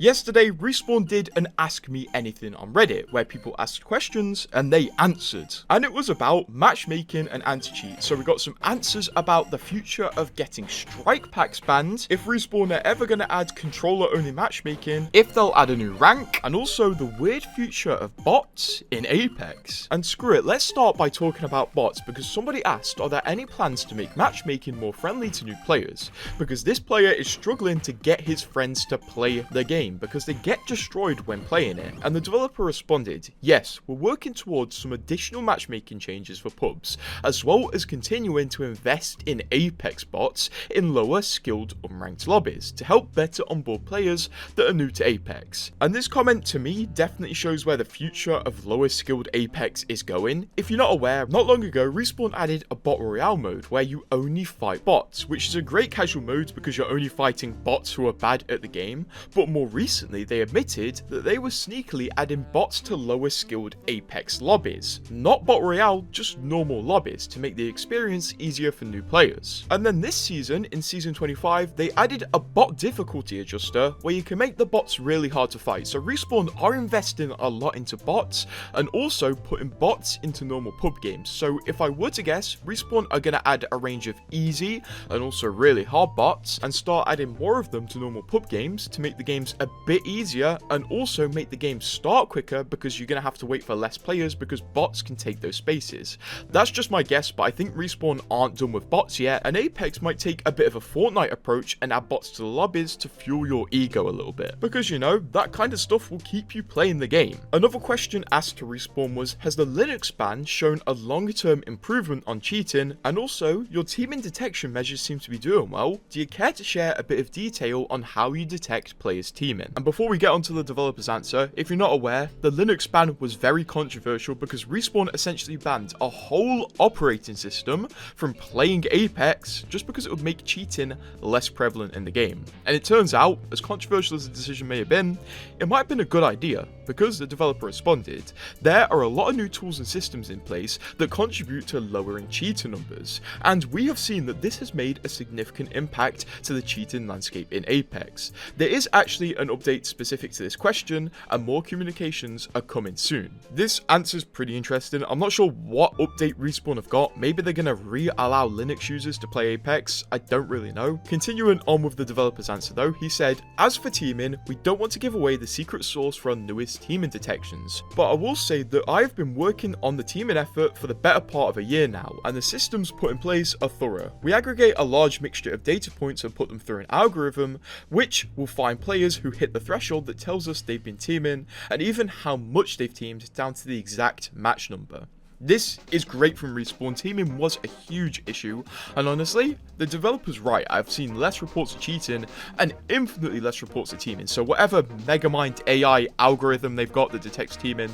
Yesterday, Respawn did an Ask Me Anything on Reddit, where people asked questions and they answered. And it was about matchmaking and anti-cheat, so we got some answers about the future of getting strike packs banned, if Respawn are ever going to add controller-only matchmaking, if they'll add a new rank, and also the weird future of bots in Apex. And screw it, let's start by talking about bots, because somebody asked, are there any plans to make matchmaking more friendly to new players? Because this player is struggling to get his friends to play the game, because they get destroyed when playing it. And the developer responded, yes, we're working towards some additional matchmaking changes for pubs, as well as continuing to invest in Apex bots in lower skilled unranked lobbies to help better onboard players that are new to Apex. And this comment to me definitely shows where the future of lower skilled Apex is going. If you're not aware, not long ago Respawn added a bot royale mode where you only fight bots, which is a great casual mode because you're only fighting bots who are bad at the game, but more recently they admitted that they were sneakily adding bots to lower skilled Apex lobbies. Not bot royale, just normal lobbies to make the experience easier for new players. And then this season, in season 25, they added a bot difficulty adjuster where you can make the bots really hard to fight. So Respawn are investing a lot into bots and also putting bots into normal pub games. So if I were to guess, Respawn are going to add a range of easy and also really hard bots and start adding more of them to normal pub games to make the games a bit easier and also make the game start quicker because you're going to have to wait for less players because bots can take those spaces. That's just my guess, but I think Respawn aren't done with bots yet, and Apex might take a bit of a Fortnite approach and add bots to the lobbies to fuel your ego a little bit, because you know, that kind of stuff will keep you playing the game. Another question asked to Respawn was, has the Linux ban shown a longer term improvement on cheating, and also your teaming detection measures seem to be doing well. Do you care to share a bit of detail on how you detect players teaming? And before we get onto the developer's answer, if you're not aware, the Linux ban was very controversial because Respawn essentially banned a whole operating system from playing Apex just because it would make cheating less prevalent in the game. And it turns out, as controversial as the decision may have been, it might have been a good idea because the developer responded, there are a lot of new tools and systems in place that contribute to lowering cheater numbers, and we have seen that this has made a significant impact to the cheating landscape in Apex. There is actually an update specific to this question, and more communications are coming soon. This answer's pretty interesting. I'm not sure what update Respawn have got. Maybe they're gonna re-allow Linux users to play Apex. I don't really know. Continuing on with the developer's answer though, he said, as for teaming, we don't want to give away the secret source for our newest teaming detections, but I will say that I've been working on the teaming effort for the better part of a year now, and the systems put in place are thorough. We aggregate a large mixture of data points and put them through an algorithm, which will find players who hit the threshold that tells us they've been teaming, and even how much they've teamed down to the exact match number. This is great from Respawn. Teaming was a huge issue, and honestly, the developer's right. I've seen less reports of cheating and infinitely less reports of teaming, so whatever Megamind AI algorithm they've got that detects teaming,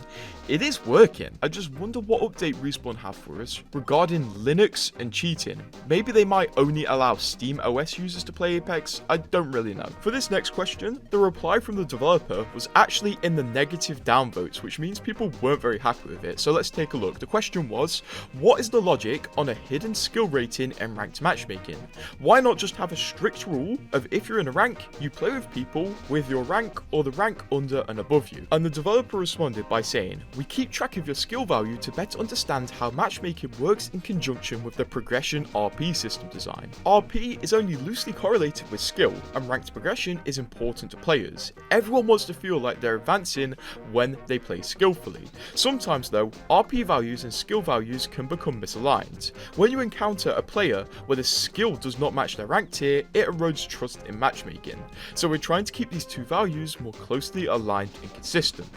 it is working. I just wonder what update Respawn have for us regarding Linux and cheating. Maybe they might only allow Steam OS users to play Apex, I don't really know. For this next question, the reply from the developer was actually in the negative downvotes, which means people weren't very happy with it, so let's take a look. The question was, what is the logic on a hidden skill rating in ranked matchmaking? Why not just have a strict rule of if you're in a rank, you play with people with your rank or the rank under and above you? And the developer responded by saying, we keep track of your skill value to better understand how matchmaking works in conjunction with the progression RP system design. RP is only loosely correlated with skill, and ranked progression is important to players. Everyone wants to feel like they're advancing when they play skillfully. Sometimes though, RP values and skill values can become misaligned. When you encounter a player where the skill does not match their rank tier, it erodes trust in matchmaking. So we're trying to keep these two values more closely aligned and consistent.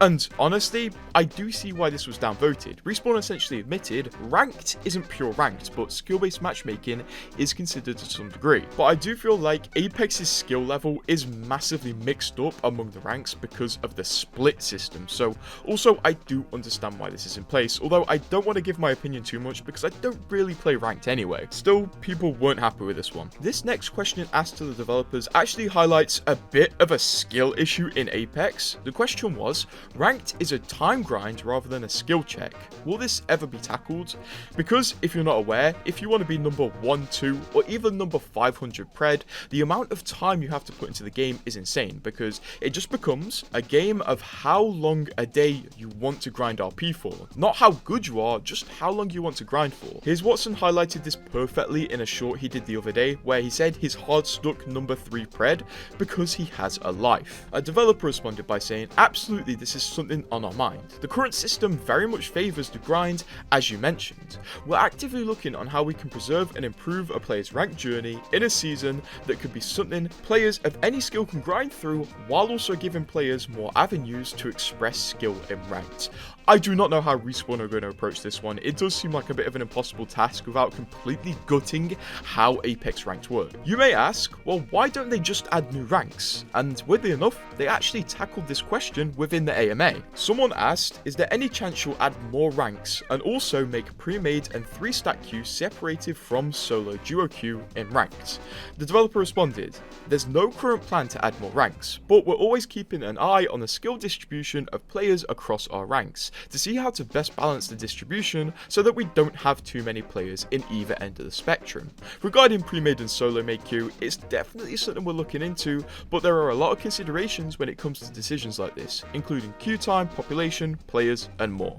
And honestly, I do see why this was downvoted. Respawn essentially admitted ranked isn't pure ranked, but skill-based matchmaking is considered to some degree. But I do feel like Apex's skill level is massively mixed up among the ranks because of the split system. So also I do understand why this is in place, although I don't want to give my opinion too much because I don't really play ranked anyway. Still, people weren't happy with this one. This next question asked to the developers actually highlights a bit of a skill issue in Apex. The question was, Ranked is a time grind rather than a skill check. Will this ever be tackled? Because if you're not aware, if you want to be number 1, 2, or even number 500 pred, the amount of time you have to put into the game is insane, because it just becomes a game of how long a day you want to grind RP for. Not how good you are, just how long you want to grind for. Here's Watson highlighted this perfectly in a short he did the other day, where he said he's hard stuck number 3 pred because he has a life. A developer responded by saying, absolutely, this is something on our mind. The current system very much favours the grind, as you mentioned. We're actively looking on how we can preserve and improve a player's ranked journey in a season that could be something players of any skill can grind through, while also giving players more avenues to express skill in ranked. I do not know how Respawn are going to approach this one. It does seem like a bit of an impossible task without completely gutting how Apex ranked work. You may ask, well, why don't they just add new ranks? And weirdly enough, they actually tackled this question within the AMA. Someone asked, is there any chance you'll add more ranks and also make pre-made and 3-stack queue separated from solo duo queue in ranked? The developer responded, there's no current plan to add more ranks, but we're always keeping an eye on the skill distribution of players across our ranks, to see how to best balance the distribution so that we don't have too many players in either end of the spectrum. Regarding pre-made and solo made queue, it's definitely something we're looking into, but there are a lot of considerations when it comes to decisions like this, including queue time, population, players, and more.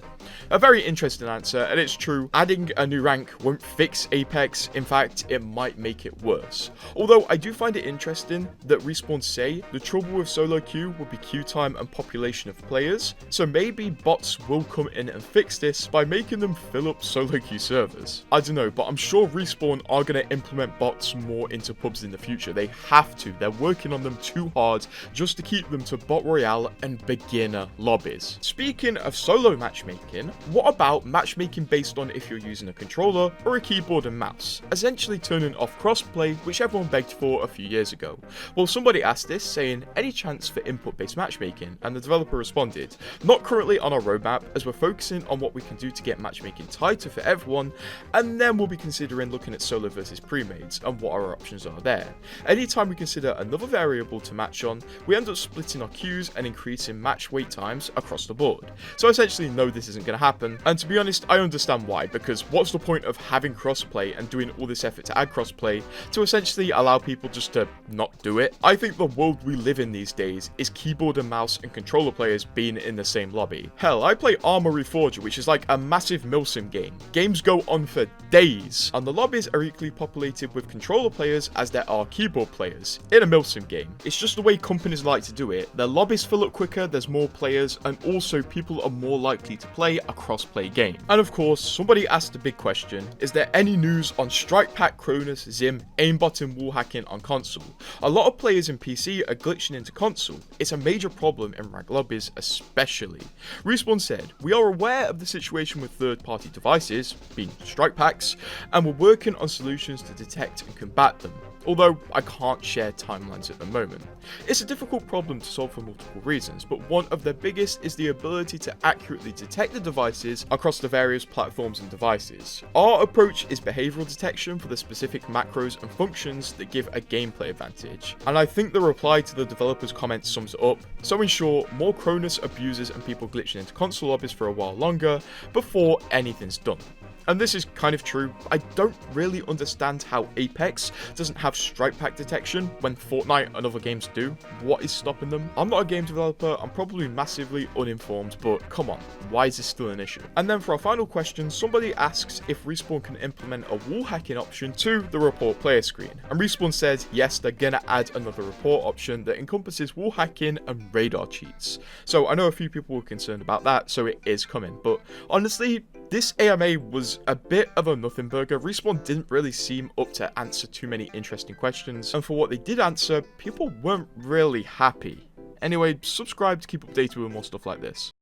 A very interesting answer, and it's true, adding a new rank won't fix Apex. In fact, it might make it worse. Although I do find it interesting that Respawn say the trouble with solo queue will be queue time and population of players, so maybe bots will come in and fix this by making them fill up solo queue servers. I don't know, but I'm sure Respawn are going to implement bots more into pubs in the future. They have to. They're working on them too hard just to keep them to bot royale and beginner lobbies. Speaking of solo matchmaking, what about matchmaking based on if you're using a controller or a keyboard and mouse, essentially turning off crossplay, which everyone begged for a few years ago? Well, somebody asked this, saying, any chance for input-based matchmaking? And the developer responded, not currently on our roadmap, as we're focusing on what we can do to get matchmaking tighter for everyone, and then we'll be considering looking at solo versus pre-mades and what our options are there. Anytime we consider another variable to match on, we end up splitting our queues and increasing match wait times across the board. So essentially, no, this isn't going to happen, and to be honest, I understand why, because what's the point of having crossplay and doing all this effort to add crossplay to essentially allow people just to not do it? I think the world we live in these days is keyboard and mouse and controller players being in the same lobby. Hell, I play Arma Reforger, which is like a massive milsim game. Games go on for days, and the lobbies are equally populated with controller players as there are keyboard players in a milsim game. It's just the way companies like to do it. Their lobbies fill up quicker, there's more players, and also people are more likely to play a cross-play game. And of course, somebody asked the big question, is there any news on Strike Pack, Cronus, Zim, aimbot and wall hacking on console? A lot of players in PC are glitching into console. It's a major problem in ranked lobbies especially. Respawn said, we are aware of the situation with third-party devices, being strike packs, and we're working on solutions to detect and combat them, although I can't share timelines at the moment. It's a difficult problem to solve for multiple reasons, but one of the biggest is the ability to accurately detect the devices across the various platforms and devices. Our approach is behavioral detection for the specific macros and functions that give a gameplay advantage, and I think the reply to the developer's comments sums it up. So in short, more Cronus abusers and people glitching into console lobbies for a while longer before anything's done. And this is kind of true. I don't really understand how Apex doesn't have strike pack detection when Fortnite and other games do. What is stopping them? I'm not a game developer, I'm probably massively uninformed, but come on, why is this still an issue? And then for our final question, somebody asks if Respawn can implement a wall hacking option to the report player screen. And Respawn says, yes, they're gonna add another report option that encompasses wall hacking and radar cheats. So I know a few people were concerned about that, so it is coming. But honestly, this AMA was a bit of a nothing burger. Respawn didn't really seem up to answer too many interesting questions, and for what they did answer, people weren't really happy. Anyway, subscribe to keep updated with more stuff like this.